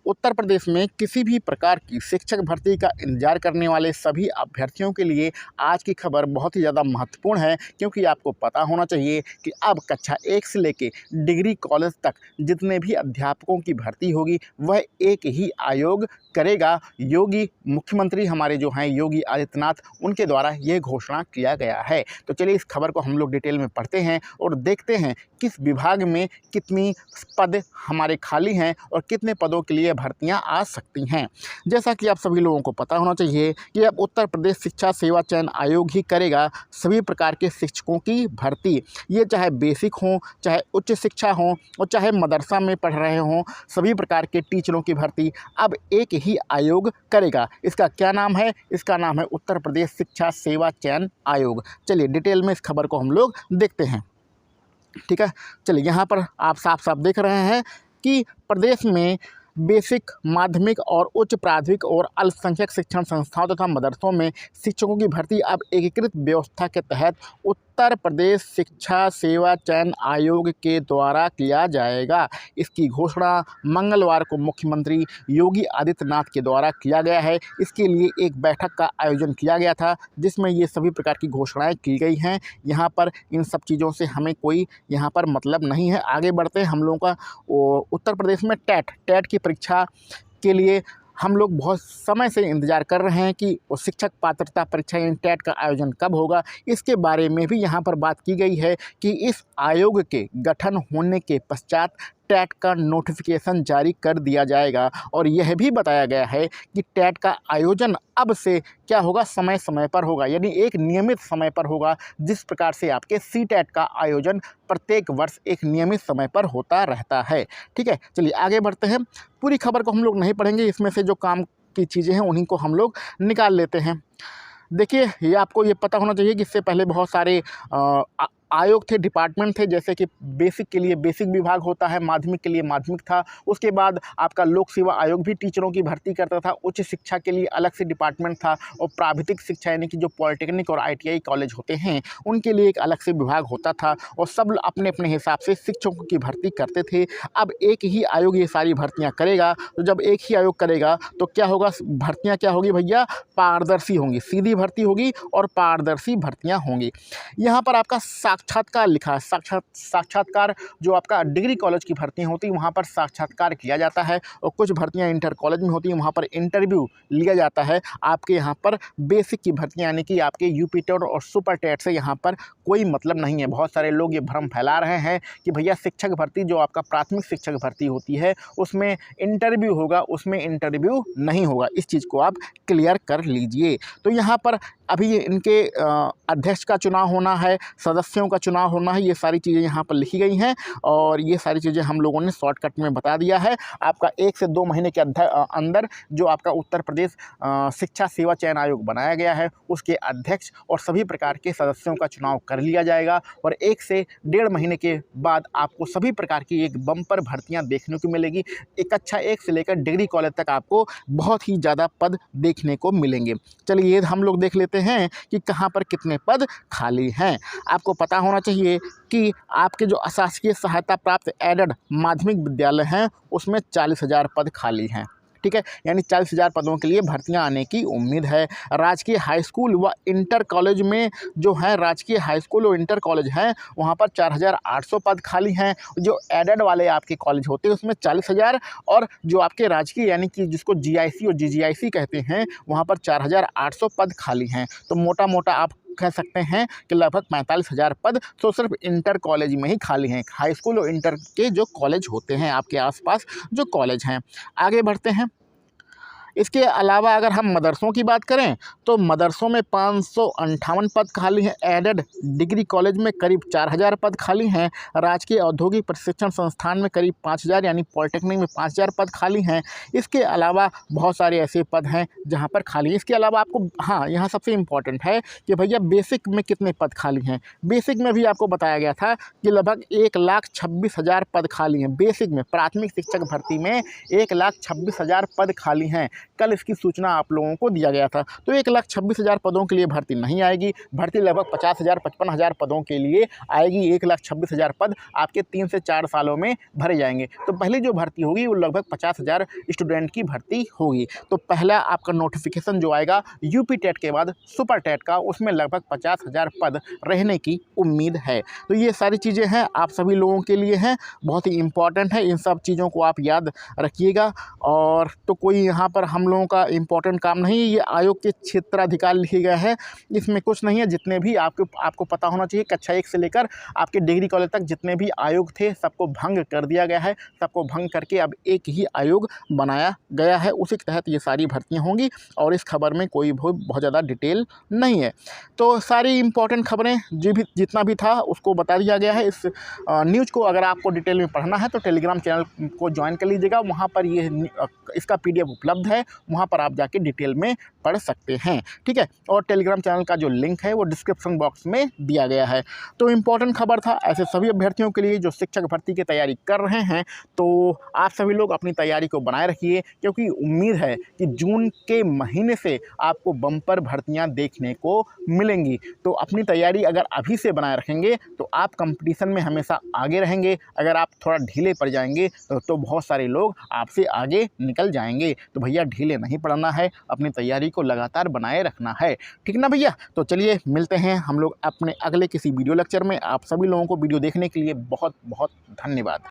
उत्तर प्रदेश में किसी भी प्रकार की शिक्षक भर्ती का इंतजार करने वाले सभी अभ्यर्थियों के लिए आज की खबर बहुत ही ज़्यादा महत्वपूर्ण है, क्योंकि आपको पता होना चाहिए कि अब कक्षा 1 से लेके डिग्री कॉलेज तक जितने भी अध्यापकों की भर्ती होगी वह एक ही आयोग करेगा। योगी मुख्यमंत्री हमारे जो हैं योगी आदित्यनाथ, उनके द्वारा ये घोषणा किया गया है। तो चलिए इस खबर को हम लोग डिटेल में पढ़ते हैं और देखते हैं किस विभाग में कितनी पद हमारे खाली हैं और कितने पदों के लिए भर्तियां आ सकती हैं। जैसा कि आप सभी लोगों को पता होना चाहिए कि अब उत्तर प्रदेश शिक्षा सेवा चयन आयोग ही करेगा सभी प्रकार के शिक्षकों की भर्ती। ये चाहे बेसिक हों, चाहे उच्च शिक्षा हो और चाहे मदरसा में पढ़ रहे हों, सभी प्रकार के टीचरों की भर्ती अब एक ही आयोग करेगा। इसका क्या नाम है? इसका नाम है उत्तर प्रदेश शिक्षा सेवा चयन आयोग। चलिए डिटेल में इस खबर को हम लोग देखते हैं। ठीक है, चलिए यहाँ पर आप साफ साफ देख रहे हैं कि प्रदेश में बेसिक, माध्यमिक और उच्च प्राथमिक और अल्पसंख्यक शिक्षण संस्थाओं तथा मदरसों में शिक्षकों की भर्ती अब एकीकृत व्यवस्था के तहत उत्तर प्रदेश शिक्षा सेवा चयन आयोग के द्वारा किया जाएगा। इसकी घोषणा मंगलवार को मुख्यमंत्री योगी आदित्यनाथ के द्वारा किया गया है। इसके लिए एक बैठक का आयोजन किया गया था जिसमें ये सभी प्रकार की घोषणाएं की गई हैं। यहाँ पर इन सब चीज़ों से हमें कोई यहाँ पर मतलब नहीं है। आगे बढ़ते हैं। हम लोगों का उत्तर प्रदेश में टेट की परीक्षा के लिए हम लोग बहुत समय से इंतज़ार कर रहे हैं कि वो शिक्षक पात्रता परीक्षा यानी टेट का आयोजन कब होगा। इसके बारे में भी यहाँ पर बात की गई है कि इस आयोग के गठन होने के पश्चात टेट का नोटिफिकेशन जारी कर दिया जाएगा और यह भी बताया गया है कि टेट का आयोजन अब से क्या होगा, समय समय पर होगा, यानी एक नियमित समय पर होगा। जिस प्रकार से आपके सीटेट का आयोजन प्रत्येक वर्ष एक नियमित समय पर होता रहता है। ठीक है, चलिए आगे बढ़ते हैं। पूरी खबर को हम लोग नहीं पढ़ेंगे, इसमें से जो काम की चीज़ें हैं उन्हीं को हम लोग निकाल लेते हैं। देखिए, ये आपको ये पता होना चाहिए कि इससे पहले बहुत सारे आयोग थे, डिपार्टमेंट थे। जैसे कि बेसिक के लिए बेसिक विभाग होता है, माध्यमिक के लिए माध्यमिक था। उसके बाद आपका लोक सेवा आयोग भी टीचरों की भर्ती करता था। उच्च शिक्षा के लिए अलग से डिपार्टमेंट था और प्राविधिक शिक्षा यानी कि जो पॉलिटेक्निक और ITI कॉलेज होते हैं उनके लिए एक अलग से विभाग होता था और सब अपने अपने हिसाब से शिक्षकों की भर्ती करते थे। अब एक ही आयोग ये सारी भर्तियाँ करेगा। तो जब एक ही आयोग करेगा तो क्या होगा, भर्तियाँ क्या होगी भैया, पारदर्शी होंगी, सीधी भर्ती होगी और पारदर्शी भर्तियाँ होंगी। यहाँ पर आपका साक्षात्कार लिखा है। साक्षात्कार जो आपका डिग्री कॉलेज की भर्तियाँ होती हैं वहाँ पर साक्षात्कार किया जाता है और कुछ भर्तियाँ इंटर कॉलेज में होती हैं, वहाँ पर इंटरव्यू लिया जाता है। आपके यहाँ पर बेसिक की भर्तियाँ यानी कि आपके यूपी टेट और सुपर टेट से यहाँ पर कोई मतलब नहीं है। बहुत सारे लोग ये भ्रम फैला रहे हैं कि भैया शिक्षक भर्ती जो आपका प्राथमिक शिक्षक भर्ती होती है उसमें इंटरव्यू होगा, उसमें इंटरव्यू नहीं होगा। इस चीज़ को आप क्लियर कर लीजिए। तो यहाँ पर अभी इनके अध्यक्ष का चुनाव होना है, सदस्यों का चुनाव होना है, ये सारी चीज़ें यहाँ पर लिखी गई हैं और ये सारी चीज़ें हम लोगों ने शॉर्टकट में बता दिया है। आपका 1 से 2 महीने के अंदर जो आपका उत्तर प्रदेश शिक्षा सेवा चयन आयोग बनाया गया है उसके अध्यक्ष और सभी प्रकार के सदस्यों का चुनाव कर लिया जाएगा और 1 से 1.5 महीने के बाद आपको सभी प्रकार की एक बम्पर भर्तियाँ देखने को मिलेगी। एक कक्षा 1 से लेकर डिग्री कॉलेज तक आपको बहुत ही ज़्यादा पद देखने को मिलेंगे। चलिए ये हम लोग देख लेते हैं कि कहाँ पर कितने पद खाली हैं। आपको पता होना चाहिए कि आपके जो अशासकीय सहायता प्राप्त एडेड माध्यमिक विद्यालय हैं उसमें 40,000 पद खाली हैं। ठीक है, यानी 40,000 पदों के लिए भर्तियां आने की उम्मीद है। राजकीय हाई स्कूल व इंटर कॉलेज में जो है, राजकीय हाई स्कूल और इंटर कॉलेज हैं वहां पर 4,800 पद खाली हैं। जो एडेड वाले आपके कॉलेज होते हैं उसमें 40,000 और जो आपके राजकीय यानी कि जिसको GIC और GGIC कहते हैं वहां पर 4,800 पद खाली हैं। तो मोटा मोटा आप कह सकते हैं कि लगभग 45,000 पद तो सिर्फ इंटर कॉलेज में ही खाली हैं। हाई स्कूल और इंटर के जो कॉलेज होते हैं आपके आसपास जो कॉलेज हैं। आगे बढ़ते हैं। इसके अलावा अगर हम मदरसों की बात करें तो मदरसों में 558 पद खाली हैं। एडेड डिग्री कॉलेज में करीब 4,000 पद खाली हैं। राजकीय औद्योगिक प्रशिक्षण संस्थान में करीब 5,000 यानी पॉलिटेक्निक में 5,000 पद खाली हैं। इसके अलावा बहुत सारे ऐसे पद हैं जहां पर खाली हैं। इसके अलावा आपको यहाँ सबसे इम्पॉर्टेंट है कि भैया बेसिक में कितने पद खाली हैं। बेसिक में भी आपको बताया गया था कि लगभग 1,26,000 पद खाली हैं। बेसिक में प्राथमिक शिक्षक भर्ती में 1,26,000 पद खाली हैं। कल इसकी सूचना आप लोगों को दिया गया था। तो 1,26,000 पदों के लिए भर्ती नहीं आएगी, भर्ती लगभग 50,000 55,000 पदों के लिए आएगी। 1,26,000 पद आपके 3 से 4 सालों में भरे जाएंगे। तो पहली जो भर्ती होगी वो लगभग 50,000 स्टूडेंट की भर्ती होगी। तो पहला आपका नोटिफिकेशन जो आएगा यूपी टेट के बाद सुपर टेट का, उसमें लगभग 50,000 पद रहने की उम्मीद है। तो ये सारी चीज़ें हैं, आप सभी लोगों के लिए हैं, बहुत ही इम्पॉर्टेंट है। इन सब चीज़ों को आप याद रखिएगा। और तो कोई यहाँ पर हम लोगों का इम्पोर्टेंट काम नहीं है, ये आयोग के क्षेत्राधिकार लिखे गए हैं, इसमें कुछ नहीं है। जितने भी आपको पता होना चाहिए, कक्षा 1 से लेकर आपके डिग्री कॉलेज तक जितने भी आयोग थे सबको भंग कर दिया गया है। सबको भंग करके अब एक ही आयोग बनाया गया है, उसी के तहत ये सारी भर्तियाँ होंगी। और इस खबर में कोई बहुत ज़्यादा डिटेल नहीं है। तो सारी इम्पोर्टेंट खबरें जितना भी था उसको बता दिया गया है। इस न्यूज़ को अगर आपको डिटेल में पढ़ना है तो टेलीग्राम चैनल को ज्वाइन कर लीजिएगा, वहाँ पर इसका PDF उपलब्ध है, वहाँ पर आप जाके डिटेल में पढ़ सकते हैं, ठीक है। और टेलीग्राम चैनल का जो लिंक है वो डिस्क्रिप्शन बॉक्स में दिया गया है। तो इम्पोर्टेंट खबर था ऐसे सभी अभ्यर्थियों के लिए जो शिक्षक भर्ती की तैयारी कर रहे हैं। तो आप सभी लोग अपनी तैयारी को बनाए रखिए, क्योंकि उम्मीद है कि जून के महीने से आपको बम्पर भर्तियां देखने को मिलेंगी। तो अपनी तैयारी अगर अभी से बनाए रखेंगे तो आप कंपटीशन में हमेशा आगे रहेंगे। अगर आप थोड़ा ढीले पड़ जाएंगे तो बहुत सारे लोग आपसे आगे निकल जाएंगे। तो भैया ढीले नहीं पड़ना है, अपनी तैयारी को लगातार बनाए रखना है, ठीक ना भैया। तो चलिए मिलते हैं हम लोग अपने अगले किसी वीडियो लेक्चर में। आप सभी लोगों को वीडियो देखने के लिए बहुत बहुत धन्यवाद।